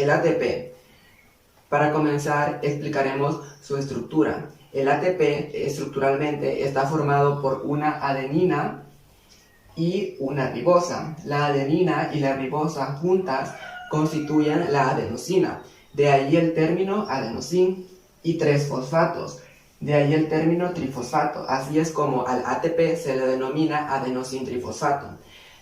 El ATP. Para comenzar, explicaremos su estructura. El ATP estructuralmente está formado por una adenina y una ribosa. La adenina y la ribosa juntas constituyen la adenosina. De ahí el término adenosín y 3 fosfatos. De ahí el término trifosfato. Así es como al ATP se le denomina adenosín trifosfato.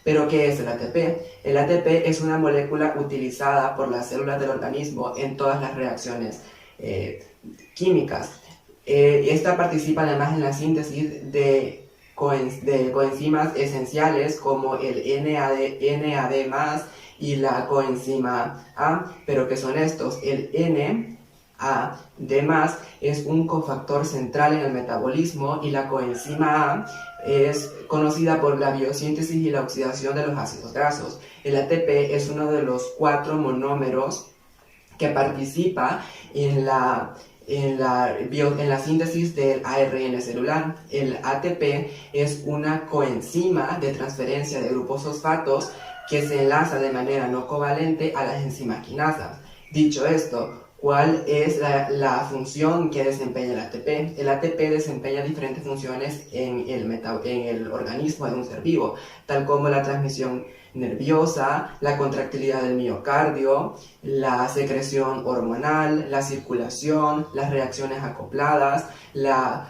¿Pero qué es el ATP? El ATP es una molécula utilizada por las células del organismo en todas las reacciones químicas. Esta participa además en la síntesis de coenzimas esenciales como el NAD+ y la coenzima A. ¿Pero qué son estos? El NAD+ es un cofactor central en el metabolismo y la coenzima A es conocida por la biosíntesis y la oxidación de los ácidos grasos. El ATP es uno de los 4 monómeros que participa en la síntesis del ARN celular. El ATP es una coenzima de transferencia de grupos fosfatos que se enlaza de manera no covalente a las enzimas quinasas. Dicho esto, ¿cuál es la función que desempeña el ATP? El ATP desempeña diferentes funciones en el organismo de un ser vivo, tal como la transmisión nerviosa, la contractilidad del miocardio, la secreción hormonal, la circulación, las reacciones acopladas, la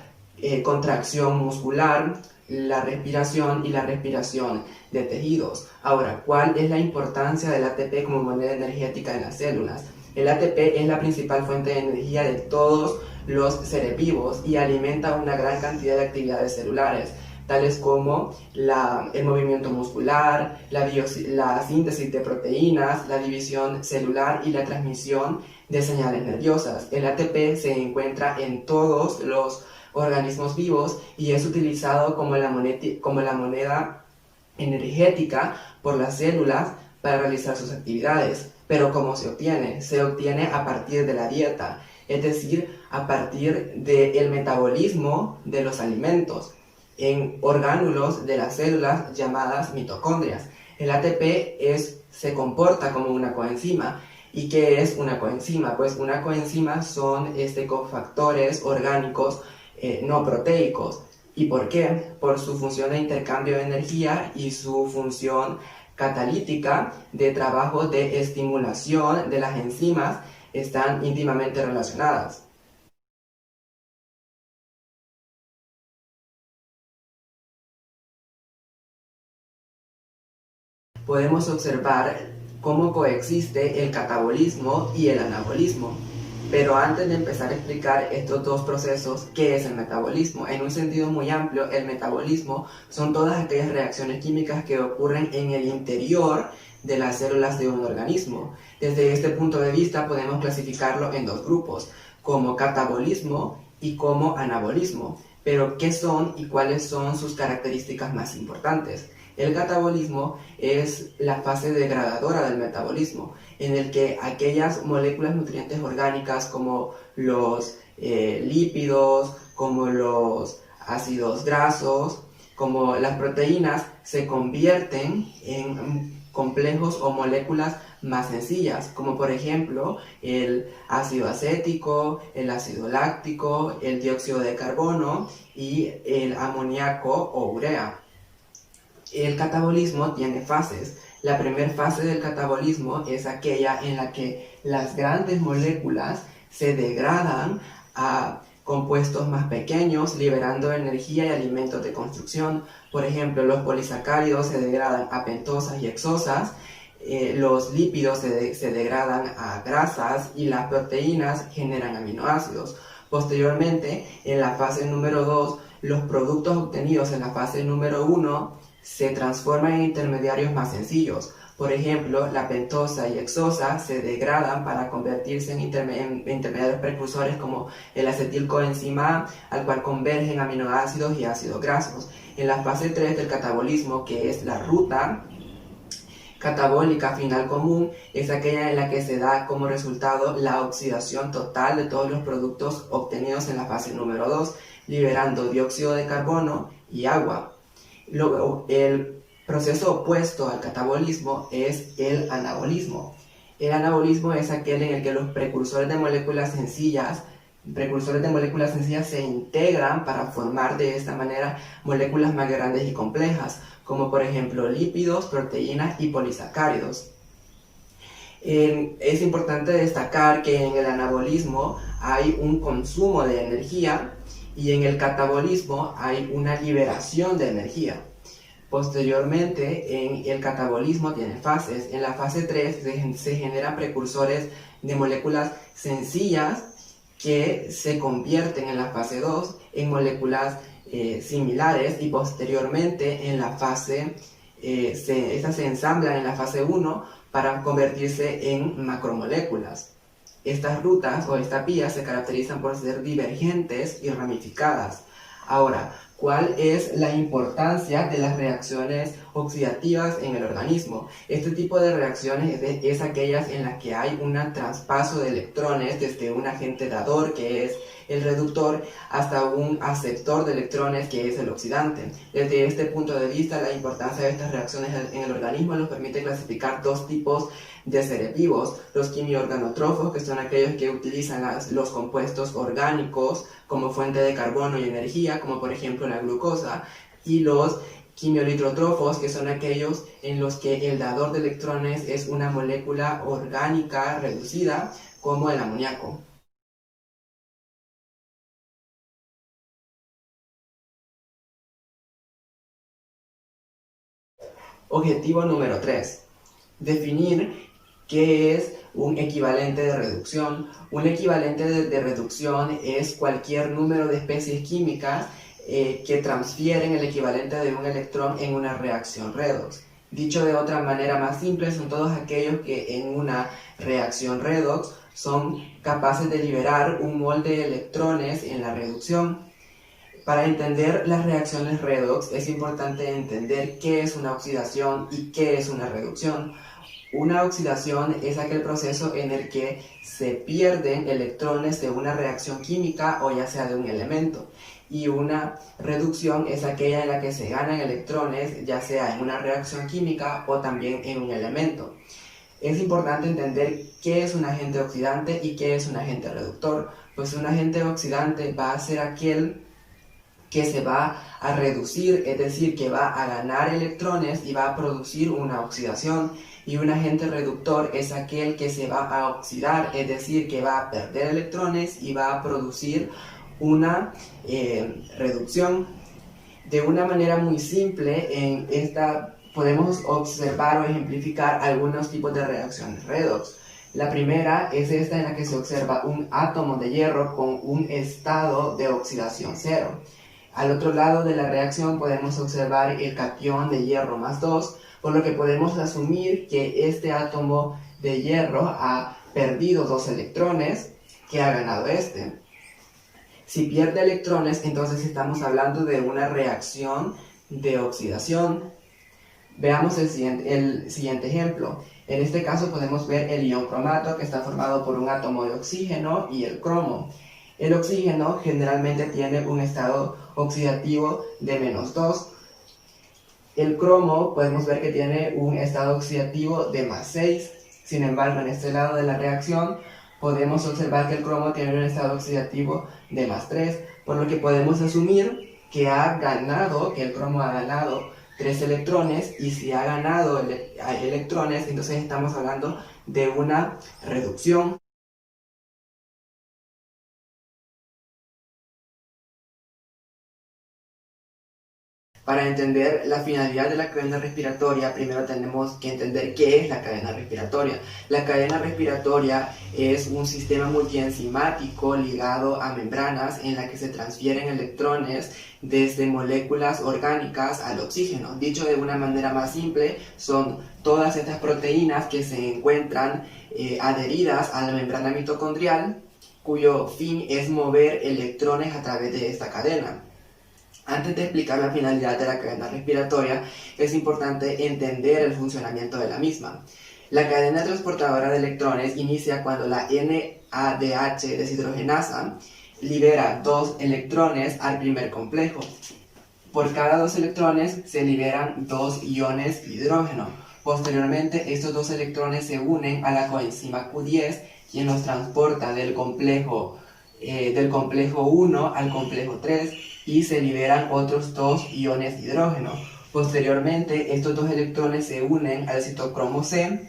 contracción muscular, la respiración y la respiración de tejidos. Ahora, ¿cuál es la importancia del ATP como moneda energética en las células? El ATP es la principal fuente de energía de todos los seres vivos y alimenta una gran cantidad de actividades celulares, tales como el movimiento muscular, la síntesis de proteínas, la división celular y la transmisión de señales nerviosas. El ATP se encuentra en todos los organismos vivos y es utilizado como la moneda energética por las células para realizar sus actividades. Pero ¿cómo se obtiene? Se obtiene a partir de la dieta, es decir, a partir del metabolismo de los alimentos en orgánulos de las células llamadas mitocondrias. El ATP se comporta como una coenzima. ¿Y qué es una coenzima? Pues una coenzima son cofactores orgánicos no proteicos. ¿Y por qué? Por su función de intercambio de energía y su función catalítica de trabajo de estimulación de las enzimas están íntimamente relacionadas. Podemos observar cómo coexiste el catabolismo y el anabolismo. Pero antes de empezar a explicar estos dos procesos, ¿qué es el metabolismo? En un sentido muy amplio, el metabolismo son todas aquellas reacciones químicas que ocurren en el interior de las células de un organismo. Desde este punto de vista podemos clasificarlo en dos grupos, como catabolismo y como anabolismo. Pero ¿qué son y cuáles son sus características más importantes? El catabolismo es la fase degradadora del metabolismo, en el que aquellas moléculas nutrientes orgánicas como los lípidos, como los ácidos grasos, como las proteínas, se convierten en complejos o moléculas más sencillas, como por ejemplo el ácido acético, el ácido láctico, el dióxido de carbono y el amoníaco o urea. El catabolismo tiene fases. La primera fase del catabolismo es aquella en la que las grandes moléculas se degradan a compuestos más pequeños, liberando energía y alimentos de construcción. Por ejemplo, los polisacáridos se degradan a pentosas y hexosas, los lípidos se degradan a grasas y las proteínas generan aminoácidos. Posteriormente, en la fase número 2, los productos obtenidos en la fase número 1 se transforman en intermediarios más sencillos. Por ejemplo, la pentosa y hexosa se degradan para convertirse en intermediarios precursores como el acetilcoenzima A, al cual convergen aminoácidos y ácidos grasos. En la fase 3 del catabolismo, que es la ruta catabólica final común, es aquella en la que se da como resultado la oxidación total de todos los productos obtenidos en la fase número 2, liberando dióxido de carbono y agua. Luego, el proceso opuesto al catabolismo es el anabolismo. El anabolismo es aquel en el que los precursores de moléculas sencillas se integran para formar de esta manera moléculas más grandes y complejas, como por ejemplo lípidos, proteínas y polisacáridos. Es importante destacar que en el anabolismo hay un consumo de energía y en el catabolismo hay una liberación de energía. Posteriormente, en el catabolismo tiene fases. En la fase 3 se generan precursores de moléculas sencillas que se convierten en la fase 2 en moléculas similares, y posteriormente en la fase estas se ensamblan en la fase 1 para convertirse en macromoléculas. Estas rutas o estas vías se caracterizan por ser divergentes y ramificadas. Ahora, ¿cuál es la importancia de las reacciones oxidativas en el organismo? Este tipo de reacciones es aquellas en las que hay un traspaso de electrones desde un agente dador, que es el reductor, hasta un aceptor de electrones, que es el oxidante. Desde este punto de vista, la importancia de estas reacciones en el organismo nos permite clasificar dos tipos de seres vivos: los quimiorganotrófos, que son aquellos que utilizan los compuestos orgánicos como fuente de carbono y energía, como por ejemplo la glucosa, y los quimiolitrófos, que son aquellos en los que el dador de electrones es una molécula orgánica reducida, como el amoníaco. Objetivo número 3. Definir qué es un equivalente de reducción. Un equivalente de reducción es cualquier número de especies químicas que transfieren el equivalente de un electrón en una reacción redox. Dicho de otra manera más simple, son todos aquellos que en una reacción redox son capaces de liberar un mol de electrones en la reducción. Para entender las reacciones redox es importante entender qué es una oxidación y qué es una reducción. Una oxidación es aquel proceso en el que se pierden electrones de una reacción química o ya sea de un elemento. Y una reducción es aquella en la que se ganan electrones, ya sea en una reacción química o también en un elemento. Es importante entender qué es un agente oxidante y qué es un agente reductor. Pues un agente oxidante va a ser aquel que se va a reducir, es decir, que va a ganar electrones y va a producir una oxidación. Y un agente reductor es aquel que se va a oxidar, es decir, que va a perder electrones y va a producir una reducción. De una manera muy simple, en esta podemos observar o ejemplificar algunos tipos de reacciones redox. La primera es esta, en la que se observa un átomo de hierro con un estado de oxidación 0. Al otro lado de la reacción podemos observar el catión de hierro más 2, por lo que podemos asumir que este átomo de hierro ha perdido 2 electrones que ha ganado este. Si pierde electrones, entonces estamos hablando de una reacción de oxidación. Veamos el siguiente ejemplo. En este caso podemos ver el ion cromato, que está formado por un átomo de oxígeno y el cromo. El oxígeno generalmente tiene un estado oxidativo de -2. El cromo podemos ver que tiene un estado oxidativo de +6. Sin embargo, en este lado de la reacción podemos observar que el cromo tiene un estado oxidativo de +3, por lo que podemos asumir que el cromo ha ganado 3 electrones, y si ha ganado electrones, entonces estamos hablando de una reducción. Para entender la finalidad de la cadena respiratoria, primero tenemos que entender qué es la cadena respiratoria. La cadena respiratoria es un sistema multienzimático ligado a membranas en la que se transfieren electrones desde moléculas orgánicas al oxígeno. Dicho de una manera más simple, son todas estas proteínas que se encuentran adheridas a la membrana mitocondrial, cuyo fin es mover electrones a través de esta cadena. Antes de explicar la finalidad de la cadena respiratoria, es importante entender el funcionamiento de la misma. La cadena transportadora de electrones inicia cuando la NADH deshidrogenasa libera 2 electrones al primer complejo. Por cada 2 electrones se liberan 2 iones hidrógeno. Posteriormente, estos dos electrones se unen a la coenzima Q10, quien los transporta del complejo 1 al complejo 3 y se liberan otros dos iones de hidrógeno. Posteriormente, estos dos electrones se unen al citocromo C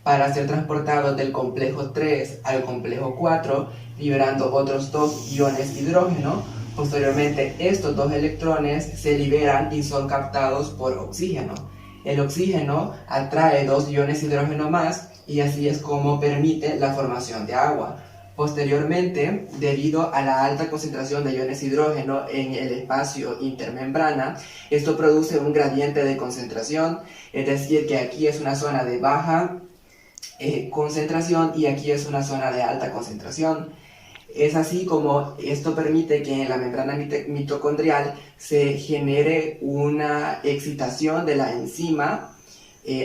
para ser transportados del complejo 3 al complejo 4, liberando otros dos iones de hidrógeno. Posteriormente, estos dos electrones se liberan y son captados por oxígeno. El oxígeno atrae dos iones de hidrógeno más y así es como permite la formación de agua. Posteriormente, debido a la alta concentración de iones de hidrógeno en el espacio intermembrana, esto produce un gradiente de concentración, es decir, que aquí es una zona de baja concentración y aquí es una zona de alta concentración. Es así como esto permite que en la membrana mitocondrial se genere una excitación de la enzima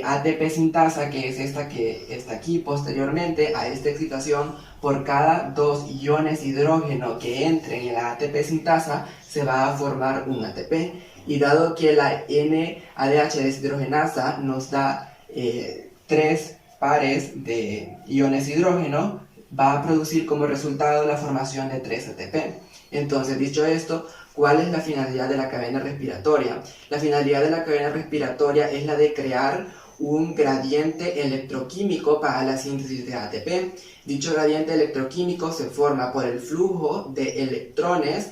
ATP sintasa, que es esta que está aquí. Posteriormente a esta excitación, por cada dos iones de hidrógeno que entren en la ATP sintasa, se va a formar un ATP. Y dado que la NADH deshidrogenasa nos da 3 pares de iones de hidrógeno, va a producir como resultado la formación de 3 ATP. Entonces, dicho esto, ¿cuál es la finalidad de la cadena respiratoria? La finalidad de la cadena respiratoria es la de crear un gradiente electroquímico para la síntesis de ATP. Dicho gradiente electroquímico se forma por el flujo de electrones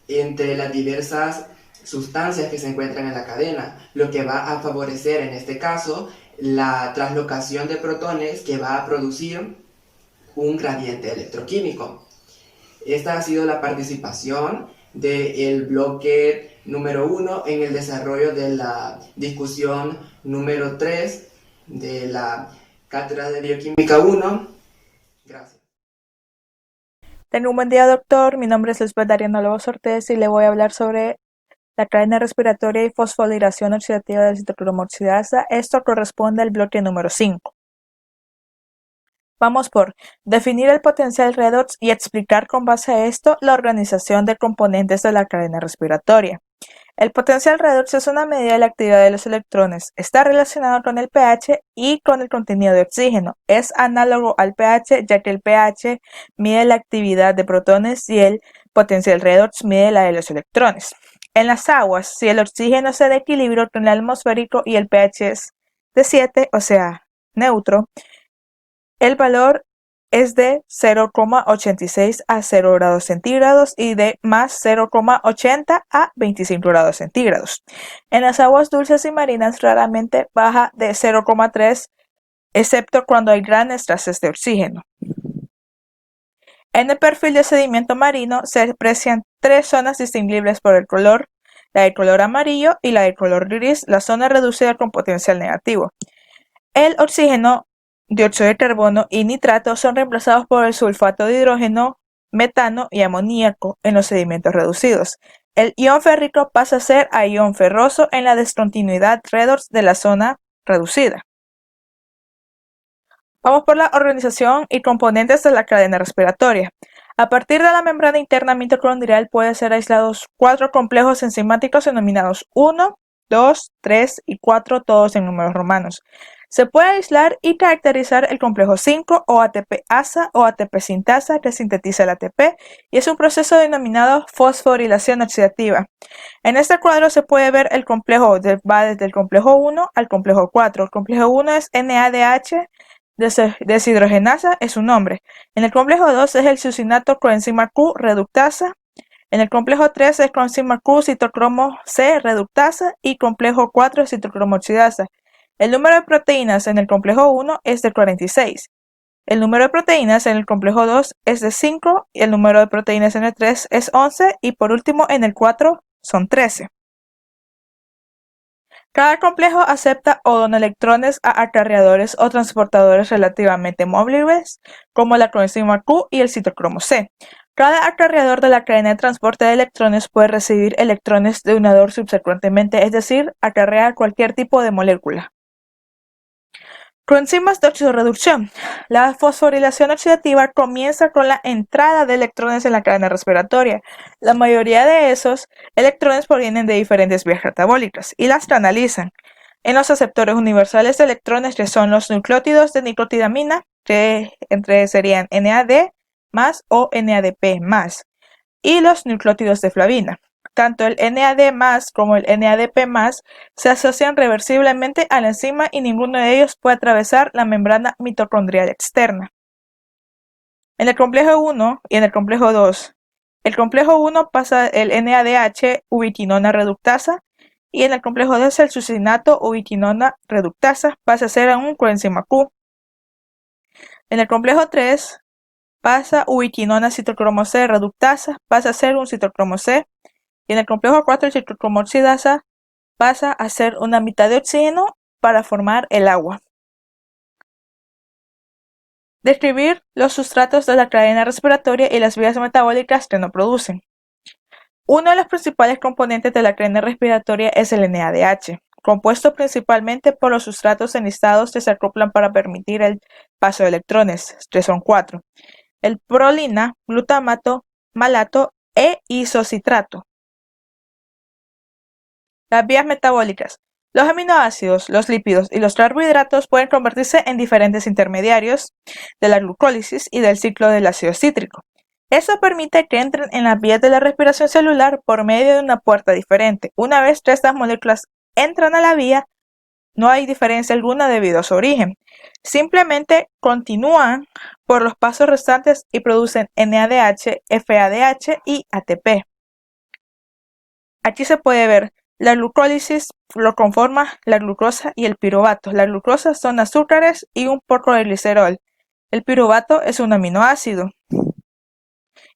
entre las diversas sustancias que se encuentran en la cadena, lo que va a favorecer en este caso la translocación de protones, que va a producir un gradiente electroquímico. Esta ha sido la participación del bloque número 1 en el desarrollo de la discusión número 3 de la Cátedra de Bioquímica 1. Gracias. Tengo un buen día, doctor. Mi nombre es Lisbeth Dariana Lobos Ortiz y le voy a hablar sobre la cadena respiratoria y fosforilación oxidativa de la citocromo oxidasa. Esto corresponde al bloque número 5. Vamos por definir el potencial redox y explicar con base a esto la organización de componentes de la cadena respiratoria. El potencial redox es una medida de la actividad de los electrones. Está relacionado con el pH y con el contenido de oxígeno. Es análogo al pH, ya que el pH mide la actividad de protones y el potencial redox mide la de los electrones. En las aguas, si el oxígeno se da equilibrio con el atmosférico y el pH es de 7, o sea, neutro, el valor es de 0,86 a 0 grados centígrados y de más 0,80 a 25 grados centígrados. En las aguas dulces y marinas raramente baja de 0,3, excepto cuando hay grandes trazas de oxígeno. En el perfil de sedimento marino se aprecian 3 zonas distinguibles por el color, la de color amarillo y la de color gris, la zona reducida con potencial negativo. El oxígeno, dióxido de carbono y nitrato son reemplazados por el sulfato de hidrógeno, metano y amoníaco en los sedimentos reducidos. El ion férrico pasa a ser a ion ferroso en la discontinuidad redox de la zona reducida. Vamos por la organización y componentes de la cadena respiratoria. A partir de la membrana interna mitocondrial pueden ser aislados 4 complejos enzimáticos denominados 1, 2, 3 y 4, todos en números romanos. Se puede aislar y caracterizar el complejo 5 o ATP-asa o ATP-sintasa, que sintetiza el ATP y es un proceso denominado fosforilación oxidativa. En este cuadro se puede ver el complejo, va desde el complejo 1 al complejo 4. El complejo 1 es NADH deshidrogenasa, es su nombre. En el complejo 2 es el succinato coenzima Q reductasa. En el complejo 3 es coenzima Q citocromo C reductasa y complejo 4 es citocromo oxidasa. El número de proteínas en el complejo 1 es de 46. El número de proteínas en el complejo 2 es de 5 y el número de proteínas en el 3 es 11 y por último en el 4 son 13. Cada complejo acepta o dona electrones a acarreadores o transportadores relativamente móviles, como la coenzima Q y el citocromo C. Cada acarreador de la cadena de transporte de electrones puede recibir electrones de un donador subsecuentemente, es decir, acarrea cualquier tipo de molécula. Coenzimas de oxidorreducción. La fosforilación oxidativa comienza con la entrada de electrones en la cadena respiratoria. La mayoría de esos electrones provienen de diferentes vías catabólicas y las canalizan. en los aceptores universales de electrones, que son los nucleótidos de nicotinamina, que serían NAD más o NADP más, y los nucleótidos de flavina. Tanto el NAD más como el NADP más se asocian reversiblemente a la enzima y ninguno de ellos puede atravesar la membrana mitocondrial externa. En el complejo 1 y en el complejo 2, el complejo 1 pasa el NADH ubiquinona reductasa y en el complejo 2 el succinato ubiquinona reductasa pasa a ser un coenzima Q. En el complejo 3 pasa ubiquinona citocromo C reductasa pasa a ser un citocromo C y en el complejo 4 el citocromo oxidasa pasa a ser una mitad de oxígeno para formar el agua. Describir los sustratos de la cadena respiratoria y las vías metabólicas que no producen. Uno de los principales componentes de la cadena respiratoria es el NADH, compuesto principalmente por los sustratos enlistados que se acoplan para permitir el paso de electrones, que son 4: el prolina, glutamato, malato e isocitrato. Las vías metabólicas. Los aminoácidos, los lípidos y los carbohidratos pueden convertirse en diferentes intermediarios de la glucólisis y del ciclo del ácido cítrico. Eso permite que entren en las vías de la respiración celular por medio de una puerta diferente. Una vez que estas moléculas entran a la vía, no hay diferencia alguna debido a su origen. Simplemente continúan por los pasos restantes y producen NADH, FADH y ATP. Aquí se puede ver la glucólisis, lo conforma la glucosa y el piruvato. La glucosa son azúcares y un poco de glicerol. El piruvato es un aminoácido.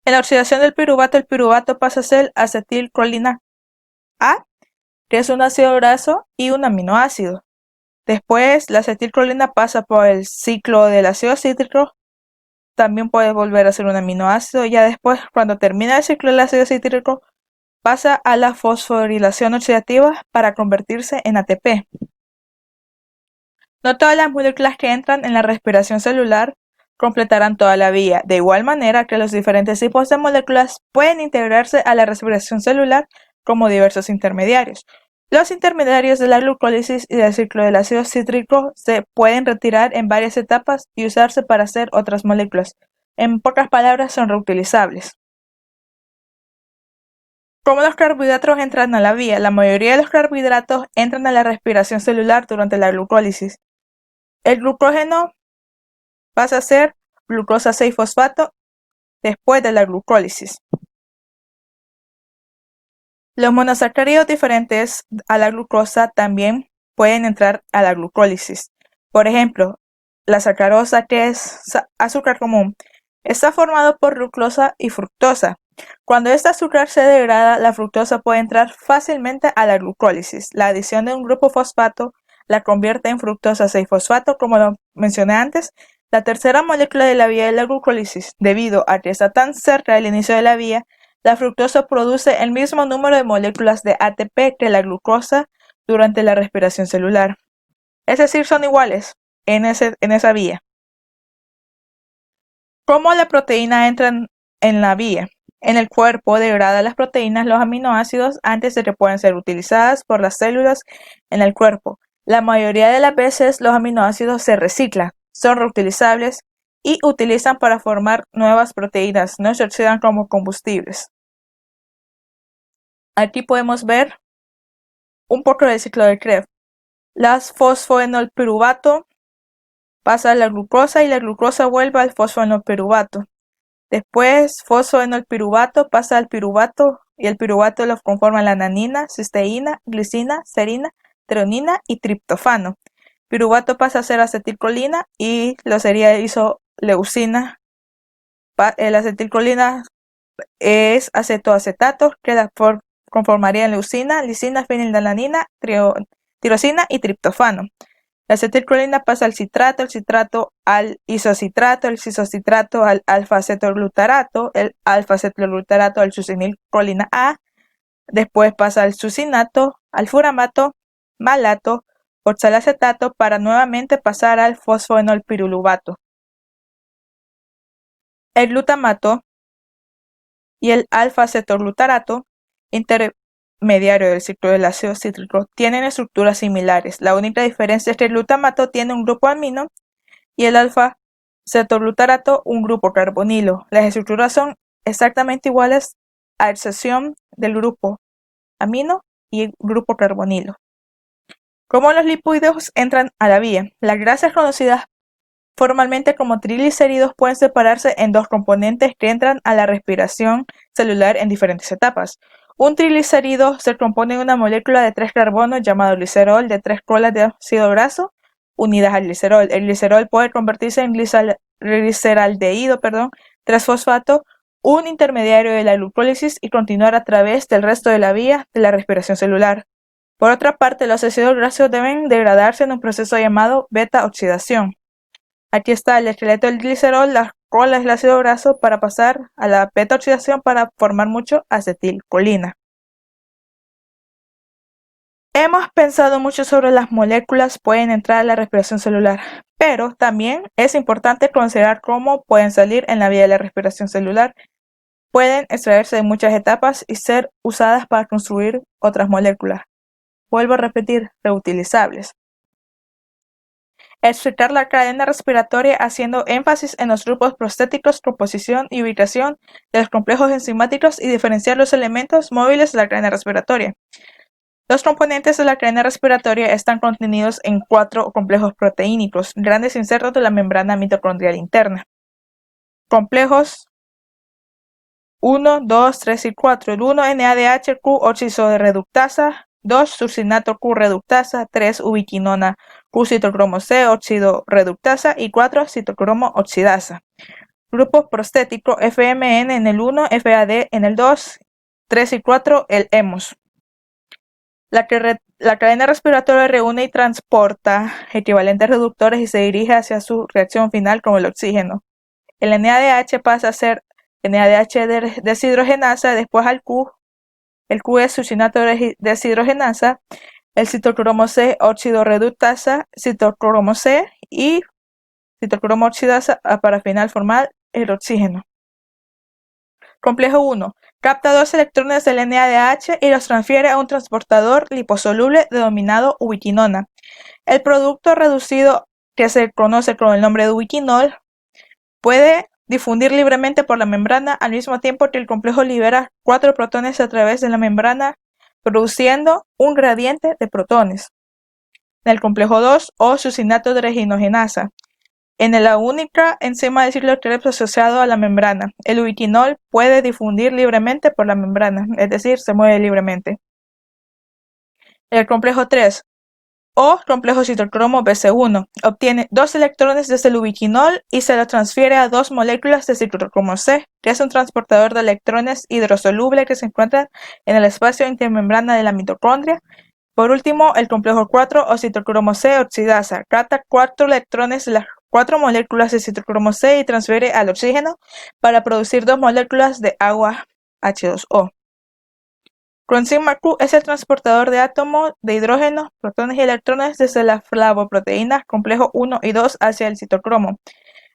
En la oxidación del piruvato, el piruvato pasa a ser acetilcolina A, que es un ácido graso y un aminoácido. Después, la acetilcolina pasa por el ciclo del ácido cítrico, también puede volver a ser un aminoácido. Ya después, cuando termina el ciclo del ácido cítrico, pasa a la fosforilación oxidativa para convertirse en ATP. No todas las moléculas que entran en la respiración celular completarán toda la vía, de igual manera que los diferentes tipos de moléculas pueden integrarse a la respiración celular como diversos intermediarios. Los intermediarios de la glucólisis y del ciclo del ácido cítrico se pueden retirar en varias etapas y usarse para hacer otras moléculas. En pocas palabras, son reutilizables. ¿Cómo los carbohidratos entran a la vía? La mayoría de los carbohidratos entran a la respiración celular durante la glucólisis. El glucógeno pasa a ser glucosa 6-fosfato después de la glucólisis. Los monosacáridos diferentes a la glucosa también pueden entrar a la glucólisis. Por ejemplo, la sacarosa, que es azúcar común, está formado por glucosa y fructosa. Cuando este azúcar se degrada, la fructosa puede entrar fácilmente a la glucólisis. La adición de un grupo fosfato la convierte en fructosa 6-fosfato, como lo mencioné antes, la tercera molécula de la vía de la glucólisis. Debido a que está tan cerca del inicio de la vía, la fructosa produce el mismo número de moléculas de ATP que la glucosa durante la respiración celular. Es decir, son iguales en esa vía. ¿Cómo la proteína entra en la vía? En el cuerpo degrada las proteínas, los aminoácidos, antes de que puedan ser utilizadas por las células en el cuerpo. La mayoría de las veces los aminoácidos se reciclan, son reutilizables y utilizan para formar nuevas proteínas, no se oxidan como combustibles. Aquí podemos ver un poco del ciclo de Krebs. Las fosfoenolpiruvato pasa a la glucosa y la glucosa vuelve al fosfoenolpiruvato. Después, fosfoenolpiruvato pasa al piruvato y el piruvato lo conforman la alanina, cisteína, glicina, serina, treonina y triptofano. Piruvato pasa a ser acetilcolina y lo sería isoleucina. La acetilcolina es acetoacetato que conformarían leucina, lisina, fenilalanina, tirosina y triptofano. La acetilcolina pasa al citrato al isocitrato, el isocitrato al alfa-acetoglutarato, el alfa-acetoglutarato al succinilcolina A, después pasa al succinato, al furamato, malato, oxalacetato para nuevamente pasar al fosfoenolpiruluvato. El glutamato y el alfa-acetoglutarato intermediario del ciclo del ácido cítrico tienen estructuras similares. La única diferencia es que el glutamato tiene un grupo amino y el alfa-cetoglutarato un grupo carbonilo. Las estructuras son exactamente iguales a excepción del grupo amino y el grupo carbonilo. ¿Cómo los lipóidos entran a la vía? Las grasas conocidas formalmente como triglicéridos pueden separarse en dos componentes que entran a la respiración celular en diferentes etapas. Un triglicérido se compone de una molécula de 3 carbonos llamado glicerol de 3 colas de ácido graso unidas al glicerol. El glicerol puede convertirse en gliceraldehído, 3-fosfato, un intermediario de la glucólisis y continuar a través del resto de la vía de la respiración celular. Por otra parte, los ácidos grasos deben degradarse en un proceso llamado beta-oxidación. Aquí está el esqueleto del glicerol, las colas del ácido graso para pasar a la beta-oxidación para formar mucho acetilcolina. Hemos pensado mucho sobre las moléculas que pueden entrar a la respiración celular, pero también es importante considerar cómo pueden salir en la vía de la respiración celular. Pueden extraerse de muchas etapas y ser usadas para construir otras moléculas. Vuelvo a repetir, reutilizables. Explicar la cadena respiratoria haciendo énfasis en los grupos prostéticos, composición y ubicación de los complejos enzimáticos y diferenciar los elementos móviles de la cadena respiratoria. Los componentes de la cadena respiratoria están contenidos en 4 complejos proteínicos, grandes insertos de la membrana mitocondrial interna. Complejos 1, 2, 3 y 4. El 1, NADH, Q, óxido de reductasa. 2, succinato Q, reductasa. 3, ubiquinona Q, citocromo C, óxido reductasa. Y 4, citocromo oxidasa. Grupos prostéticos FMN en el 1, FAD en el 2, 3 y 4, el hemos. La cadena respiratoria reúne y transporta equivalentes reductores y se dirige hacia su reacción final como el oxígeno. El NADH pasa a ser NADH deshidrogenasa, después al Q. El Q es succinato deshidrogenasa, el citocromo C, óxido reductasa, citocromo C y citocromo oxidasa para final formar el oxígeno. Complejo 1. Capta 2 electrones del NADH y los transfiere a un transportador liposoluble denominado ubiquinona. El producto reducido, que se conoce con el nombre de ubiquinol, puede difundir libremente por la membrana al mismo tiempo que el complejo libera 4 protones a través de la membrana, produciendo un gradiente de protones. En el complejo 2, o succinato deshidrogenasa. En la única enzima del ciclo de Krebs asociado a la membrana, el ubiquinol puede difundir libremente por la membrana, es decir, se mueve libremente. El complejo 3, o complejo citocromo BC1, obtiene 2 electrones desde el ubiquinol y se los transfiere a 2 moléculas de citocromo C, que es un transportador de electrones hidrosoluble que se encuentra en el espacio intermembrana de la mitocondria. Por último, el complejo 4 o citocromo C oxidasa capta 4 electrones de las 4 moléculas de citocromo C y transfiere al oxígeno para producir 2 moléculas de agua H2O. Coenzima Q es el transportador de átomos de hidrógeno, protones y electrones desde las flavoproteínas complejo 1 y 2 hacia el citocromo.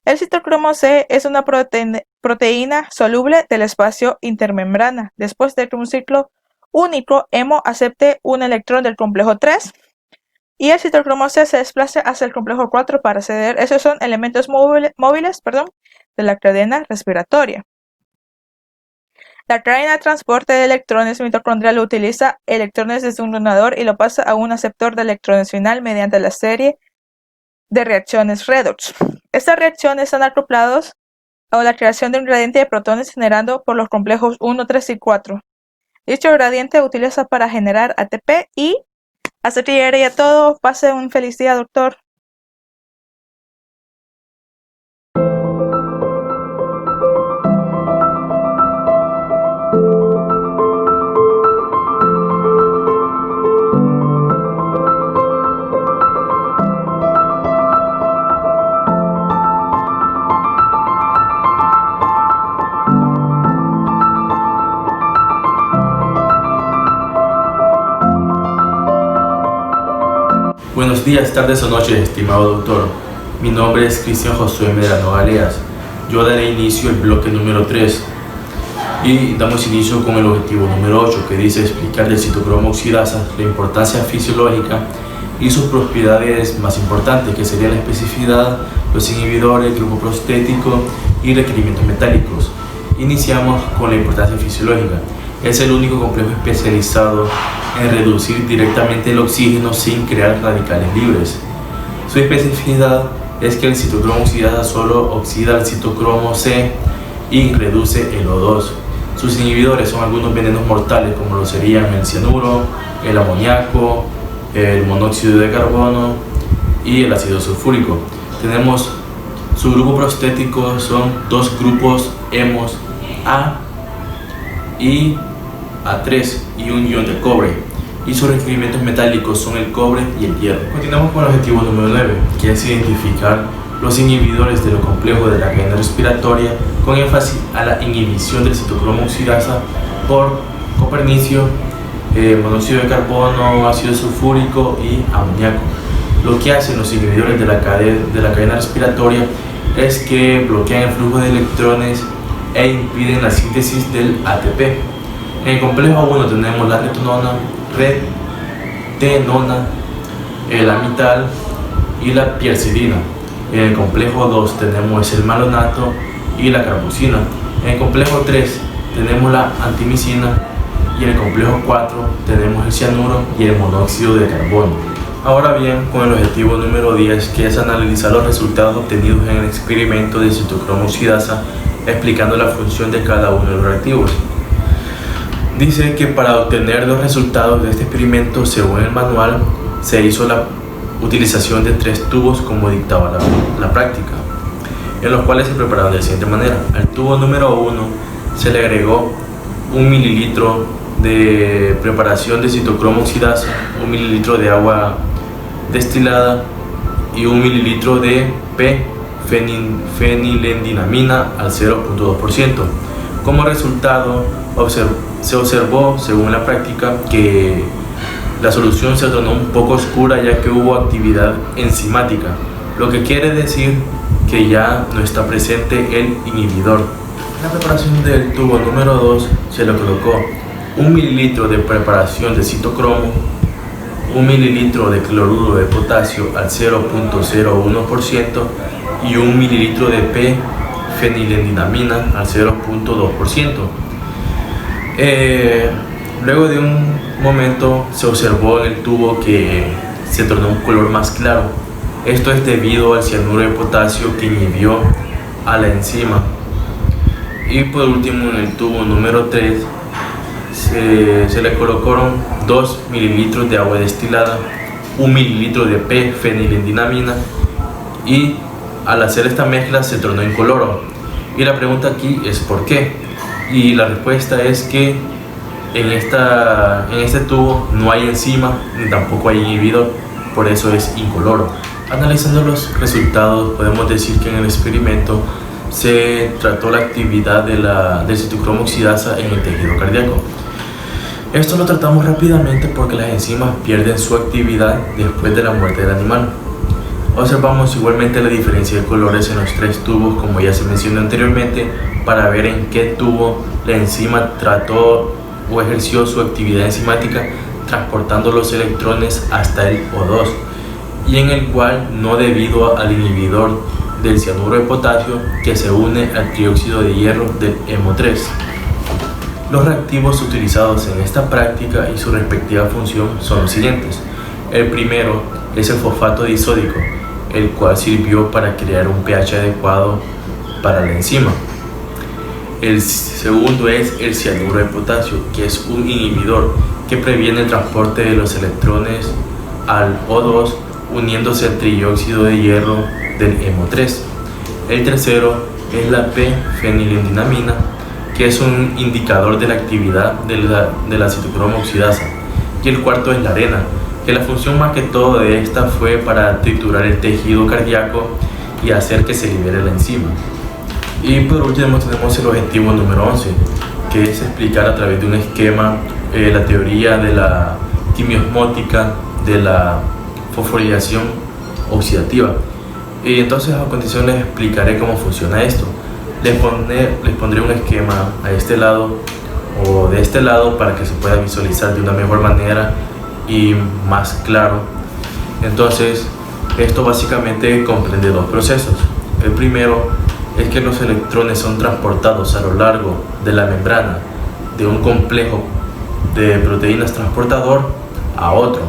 El citocromo C es una proteína soluble del espacio intermembrana. Después de que un ciclo único hemo acepte un electrón del complejo 3 y el citocromo C se desplace hacia el complejo 4 para ceder. Esos son elementos móviles de la cadena respiratoria. La cadena de transporte de electrones mitocondrial utiliza electrones desde un donador y lo pasa a un aceptor de electrones final mediante la serie de reacciones redox. Estas reacciones están acopladas a la creación de un gradiente de protones generado por los complejos 1, 3 y 4. Dicho gradiente se utiliza para generar ATP y hasta aquí llegaría todo. Pase un feliz día, doctor. Buenos días, tardes o noches, estimado doctor. Mi nombre es Cristian Josué Medrano Galeas. Yo daré inicio al bloque número 3. Y damos inicio con el objetivo número 8, que dice explicar del citocromo oxidasa la importancia fisiológica y sus propiedades más importantes, que serían la especificidad, los inhibidores, el grupo prostético y requerimientos metálicos. Iniciamos con la importancia fisiológica. Es el único complejo especializado en reducir directamente el oxígeno sin crear radicales libres. Su especificidad es que el citocromo oxidasa solo oxida el citocromo C y reduce el O2. Sus inhibidores son algunos venenos mortales, como lo serían el cianuro, el amoníaco, el monóxido de carbono y el ácido sulfúrico. Tenemos su grupo prostético, son dos grupos hemos A y A3 y un ion de cobre, y sus requerimientos metálicos son el cobre y el hierro. Continuamos con el objetivo número 9, que es identificar los inhibidores de lo complejo de la cadena respiratoria, con énfasis a la inhibición del citocromo oxidasa por copernicio, monóxido de carbono, ácido sulfúrico y amoníaco. Lo que hacen los inhibidores de la cadena respiratoria es que bloquean el flujo de electrones e impiden la síntesis del ATP. En el complejo 1 tenemos la retenona, el amital y la piperacilina. En el complejo 2 tenemos el malonato y la carboxina. En el complejo 3 tenemos la antimicina, y en el complejo 4 tenemos el cianuro y el monóxido de carbono. Ahora bien, con el objetivo número 10, que es analizar los resultados obtenidos en el experimento de citocromo oxidasa, explicando la función de cada uno de los reactivos. Dice que para obtener los resultados de este experimento, según el manual, se hizo la utilización de 3 tubos como dictaba la práctica, en los cuales se prepararon de la siguiente manera. Al tubo número 1 se le agregó 1 mililitro de preparación de citocromo oxidasa, 1 mililitro de agua destilada y 1 mililitro de P-fenilendinamina al 0.2%. Como resultado, se observó, según la práctica, que la solución se tornó un poco oscura, ya que hubo actividad enzimática, lo que quiere decir que ya no está presente el inhibidor. En la preparación del tubo número 2 se le colocó 1 mililitro de preparación de citocromo, 1 mililitro de cloruro de potasio al 0.01% y 1 mililitro de P-fenilendinamina al 0.2%. Luego de un momento se observó en el tubo que se tornó un color más claro. Esto es debido al cianuro de potasio que inhibió a la enzima. Y por último, en el tubo número 3 se le colocaron 2 mililitros de agua destilada, 1 mililitro de P-fenilendinamina, y al hacer esta mezcla se tornó incoloro. Y la pregunta aquí es ¿por qué? Y la respuesta es que en este tubo no hay enzima ni tampoco hay inhibidor, por eso es incoloro. Analizando los resultados, podemos decir que en el experimento se trató la actividad del citocromo oxidasa en el tejido cardíaco. Esto lo tratamos rápidamente porque las enzimas pierden su actividad después de la muerte del animal. Observamos igualmente la diferencia de colores en los 3 tubos, como ya se mencionó anteriormente, para ver en qué tubo la enzima trató o ejerció su actividad enzimática transportando los electrones hasta el O2, y en el cual no, debido al inhibidor del cianuro de potasio que se une al trióxido de hierro del hemo3. Los reactivos utilizados en esta práctica y su respectiva función son los siguientes. El primero es el fosfato disódico, el cual sirvió para crear un pH adecuado para la enzima. El segundo es el cianuro de potasio, que es un inhibidor que previene el transporte de los electrones al O2 uniéndose al trióxido de hierro del hemo3. El tercero es la P-fenilendinamina, que es un indicador de la actividad de la citocromo oxidasa. Y el cuarto es la arena, que la función más que todo de esta fue para triturar el tejido cardíaco y hacer que se libere la enzima. Y por último tenemos el objetivo número 11, que es explicar a través de un esquema la teoría de la quimiosmótica de la fosforilación oxidativa. Y entonces a continuación les explicaré cómo funciona esto. Les pondré un esquema a este lado o de este lado para que se pueda visualizar de una mejor manera y más claro. Entonces, esto básicamente comprende dos procesos. El primero es que los electrones son transportados a lo largo de la membrana de un complejo de proteínas transportador a otro.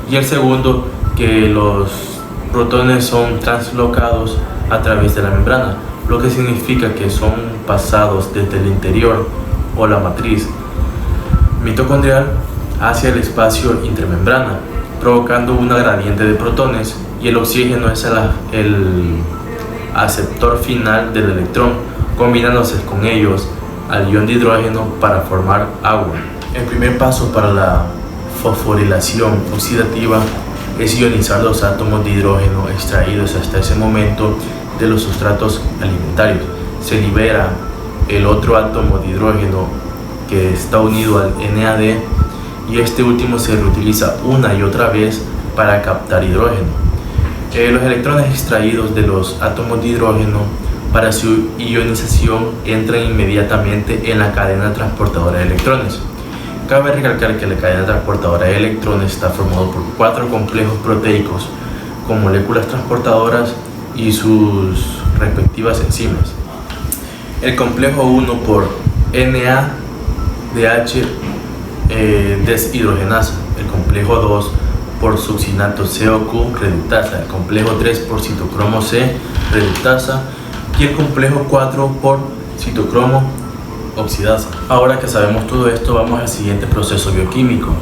Y el segundo, que los protones son translocados a través de la membrana, lo que significa que son pasados desde el interior o la matriz mitocondrial hacia el espacio intermembrana, provocando una gradiente de protones, y el oxígeno es el aceptor final del electrón, combinándose con ellos al ion de hidrógeno para formar agua. El primer paso para la fosforilación oxidativa es ionizar los átomos de hidrógeno extraídos hasta ese momento de los sustratos alimentarios. Se libera el otro átomo de hidrógeno que está unido al NAD, y este último se reutiliza una y otra vez para captar hidrógeno. Los electrones extraídos de los átomos de hidrógeno para su ionización entran inmediatamente en la cadena transportadora de electrones. Cabe recalcar que la cadena transportadora de electrones está formada por 4 complejos proteicos con moléculas transportadoras y sus respectivas enzimas. El complejo 1 por NADH deshidrogenasa, el complejo 2 por succinato CoQ reductasa, el complejo 3 por citocromo C reductasa y el complejo 4 por citocromo oxidasa. Ahora que sabemos todo esto, vamos al siguiente proceso bioquímico,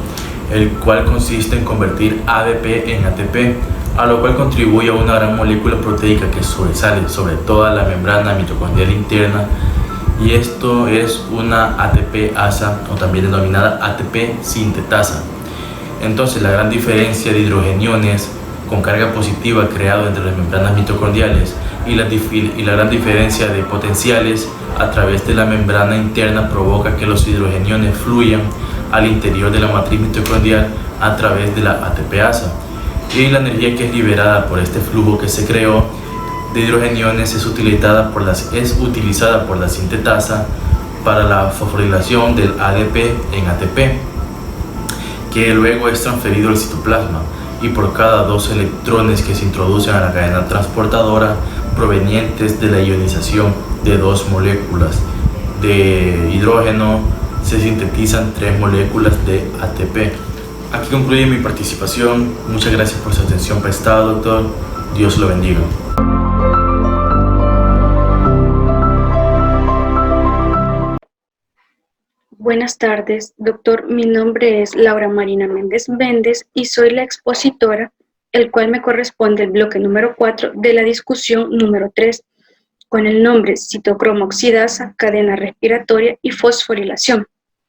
el cual consiste en convertir ADP en ATP, a lo cual contribuye a una gran molécula proteica que sobresale sobre toda la membrana mitocondrial interna, y esto es una ATP-asa, o también denominada ATP sintetasa. Entonces, la gran diferencia de hidrogeniones con carga positiva creado entre las membranas mitocondriales y la gran diferencia de potenciales a través de la membrana interna provoca que los hidrogeniones fluyan al interior de la matriz mitocondrial a través de la ATP-asa, y la energía que es liberada por este flujo que se creó de hidrogeniones es utilizada por la sintetasa para la fosforilación del ADP en ATP, que luego es transferido al citoplasma, y por cada 2 electrones que se introducen a la cadena transportadora provenientes de la ionización de 2 moléculas de hidrógeno, se sintetizan 3 moléculas de ATP. Aquí concluye mi participación. Muchas gracias por su atención prestada, doctor. Dios lo bendiga. Buenas tardes, doctor. Mi nombre es Laura Marina Méndez Méndez y soy la expositora, el cual me corresponde el bloque número 4 de la discusión número 3, con el nombre citocromo oxidasa, cadena respiratoria y fosforilación.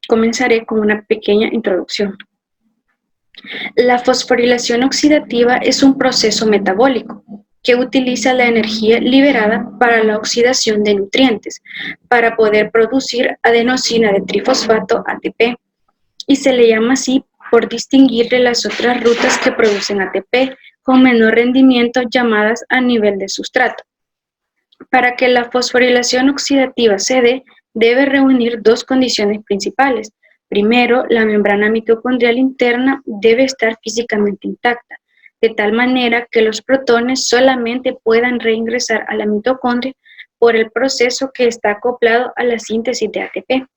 Comenzaré con una pequeña introducción. La fosforilación oxidativa es un proceso metabólico que utiliza la energía liberada para la oxidación de nutrientes para poder producir adenosina de trifosfato ATP, y se le llama así por distinguirle las otras rutas que producen ATP con menor rendimiento, llamadas a nivel de sustrato. Para que la fosforilación oxidativa se dé, debe reunir 2 condiciones principales. Primero, la membrana mitocondrial interna debe estar físicamente intacta, de tal manera que los protones solamente puedan reingresar a la mitocondria por el proceso que está acoplado a la síntesis de ATP.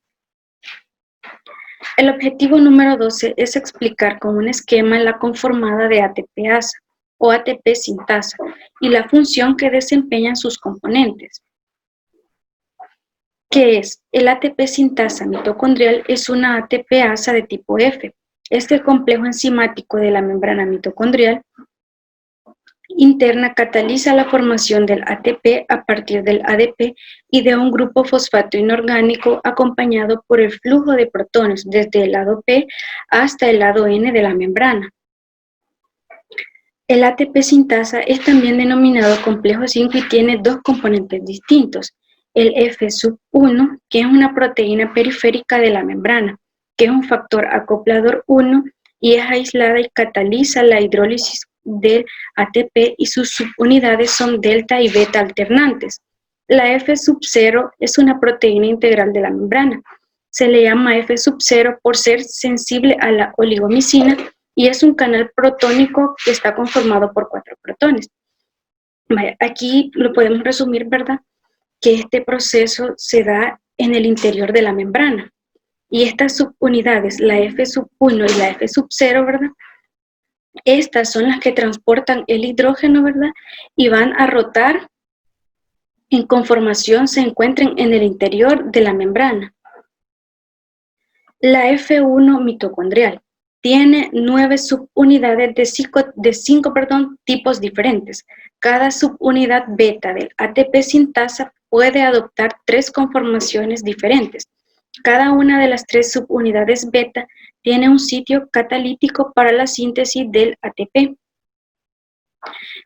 El objetivo número 12 es explicar con un esquema la conformada de ATP-asa o ATP sintasa y la función que desempeñan sus componentes. ¿Qué es? El ATP sintasa mitocondrial es una ATP-asa de tipo F. Este complejo enzimático de la membrana mitocondrial interna cataliza la formación del ATP a partir del ADP y de un grupo fosfato inorgánico acompañado por el flujo de protones desde el lado P hasta el lado N de la membrana. El ATP sintasa es también denominado complejo 5 y tiene 2 componentes distintos. El F1, que es una proteína periférica de la membrana, que es un factor acoplador 1 y es aislada y cataliza la hidrólisis del ATP, y sus subunidades son delta y beta alternantes. La F0 es una proteína integral de la membrana. Se le llama F0 por ser sensible a la oligomicina y es un canal protónico que está conformado por 4 protones. Vaya, aquí lo podemos resumir, ¿verdad? Que este proceso se da en el interior de la membrana. Y estas subunidades, la F1 y la F0, ¿verdad? Estas son las que transportan el hidrógeno, ¿verdad? Y van a rotar en conformación, se encuentran en el interior de la membrana. La F1 mitocondrial tiene 9 subunidades de 5 tipos diferentes. Cada subunidad beta del ATP sintasa puede adoptar 3 conformaciones diferentes. Cada una de las 3 subunidades beta tiene un sitio catalítico para la síntesis del ATP.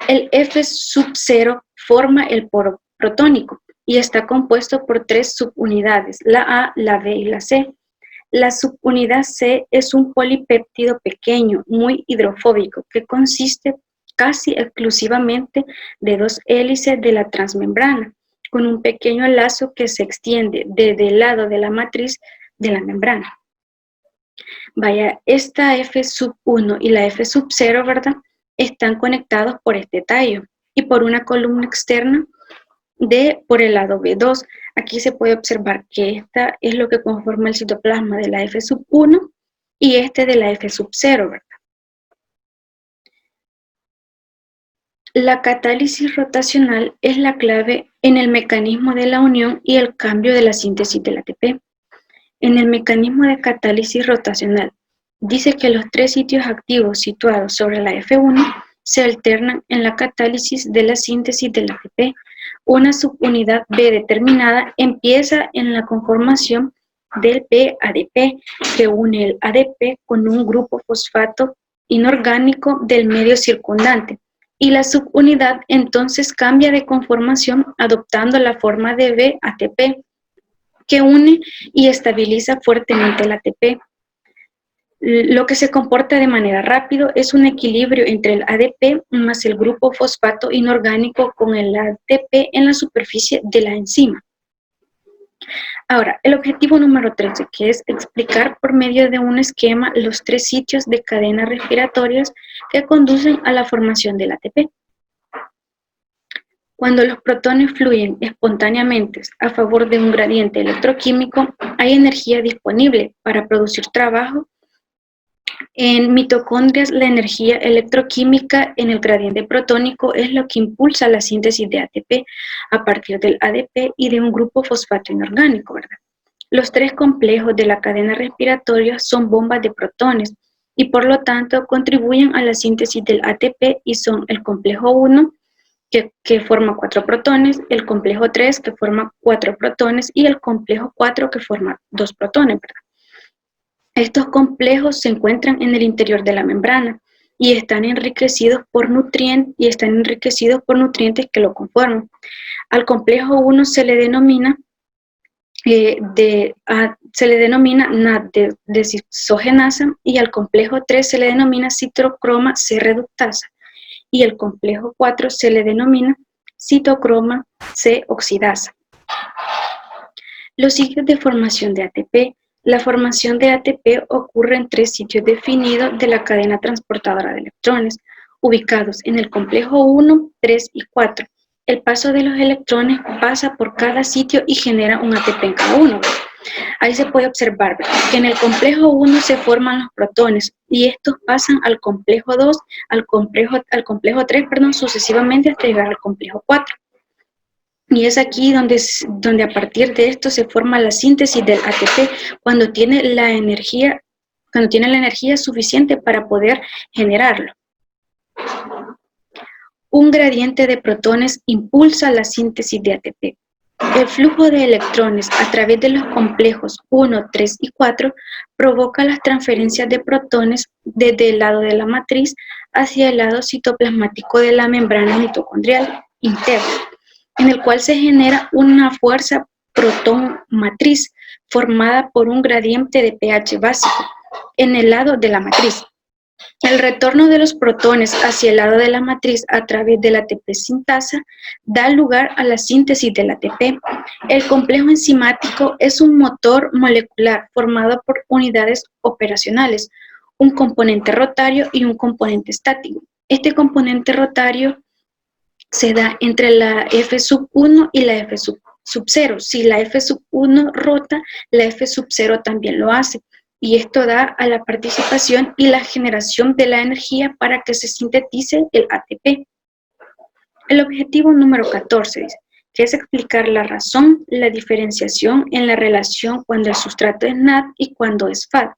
El F0 forma el poro protónico y está compuesto por 3 subunidades, la A, la B y la C. La subunidad C es un polipéptido pequeño, muy hidrofóbico, que consiste casi exclusivamente de 2 hélices de la transmembrana, con un pequeño lazo que se extiende desde el lado de la matriz de la membrana. Vaya, esta F1 y la F0, ¿verdad? Están conectados por este tallo y por una columna externa por el lado B2. Aquí se puede observar que esta es lo que conforma el citoplasma de la F1 y este de la F0, ¿verdad? La catálisis rotacional es la clave en el mecanismo de la unión y el cambio de la síntesis del ATP. En el mecanismo de catálisis rotacional, dice que los 3 sitios activos situados sobre la F1 se alternan en la catálisis de la síntesis del ATP. Una subunidad B determinada empieza en la conformación del PADP, que une el ADP con un grupo fosfato inorgánico del medio circundante, y la subunidad entonces cambia de conformación adoptando la forma de BATP, que une y estabiliza fuertemente el ATP. Lo que se comporta de manera rápida es un equilibrio entre el ADP más el grupo fosfato inorgánico con el ATP en la superficie de la enzima. Ahora, el objetivo número 13, que es explicar por medio de un esquema los 3 sitios de cadenas respiratorias que conducen a la formación del ATP. Cuando los protones fluyen espontáneamente a favor de un gradiente electroquímico, hay energía disponible para producir trabajo. En mitocondrias, la energía electroquímica en el gradiente protónico es lo que impulsa la síntesis de ATP a partir del ADP y de un grupo fosfato inorgánico, ¿verdad? Los 3 complejos de la cadena respiratoria son bombas de protones y por lo tanto contribuyen a la síntesis del ATP y son el complejo 1, que forma 4 protones, el complejo 3, que forma 4 protones, y el complejo 4, que forma 2 protones, ¿verdad? Estos complejos se encuentran en el interior de la membrana y están enriquecidos por nutrientes que lo conforman. Al complejo 1 se le denomina desogenasa y al complejo 3 se le denomina citocroma C reductasa y el complejo 4 se le denomina citocroma C oxidasa. Los sitios de formación de ATP. La formación de ATP ocurre en 3 sitios definidos de la cadena transportadora de electrones, ubicados en el complejo 1, 3 y 4. El paso de los electrones pasa por cada sitio y genera un ATP en cada uno. Ahí se puede observar, ¿verdad?, que en el complejo 1 se forman los protones y estos pasan al complejo 2, al complejo 3, sucesivamente hasta llegar al complejo 4. Y es aquí donde a partir de esto se forma la síntesis del ATP cuando tiene la energía suficiente para poder generarlo. Un gradiente de protones impulsa la síntesis de ATP. El flujo de electrones a través de los complejos 1, 3 y 4 provoca las transferencias de protones desde el lado de la matriz hacia el lado citoplasmático de la membrana mitocondrial interna, en el cual se genera una fuerza protón-matriz formada por un gradiente de pH básico en el lado de la matriz. El retorno de los protones hacia el lado de la matriz a través de la ATP sintasa da lugar a la síntesis del ATP. El complejo enzimático es un motor molecular formado por unidades operacionales, un componente rotario y un componente estático. Este componente rotario se da entre la F1 y la F0. Si la F1 rota, la F0 también lo hace. Y esto da a la participación y la generación de la energía para que se sintetice el ATP. El objetivo número 14 dice, que es explicar la razón, la diferenciación en la relación cuando el sustrato es NAD y cuando es FAD.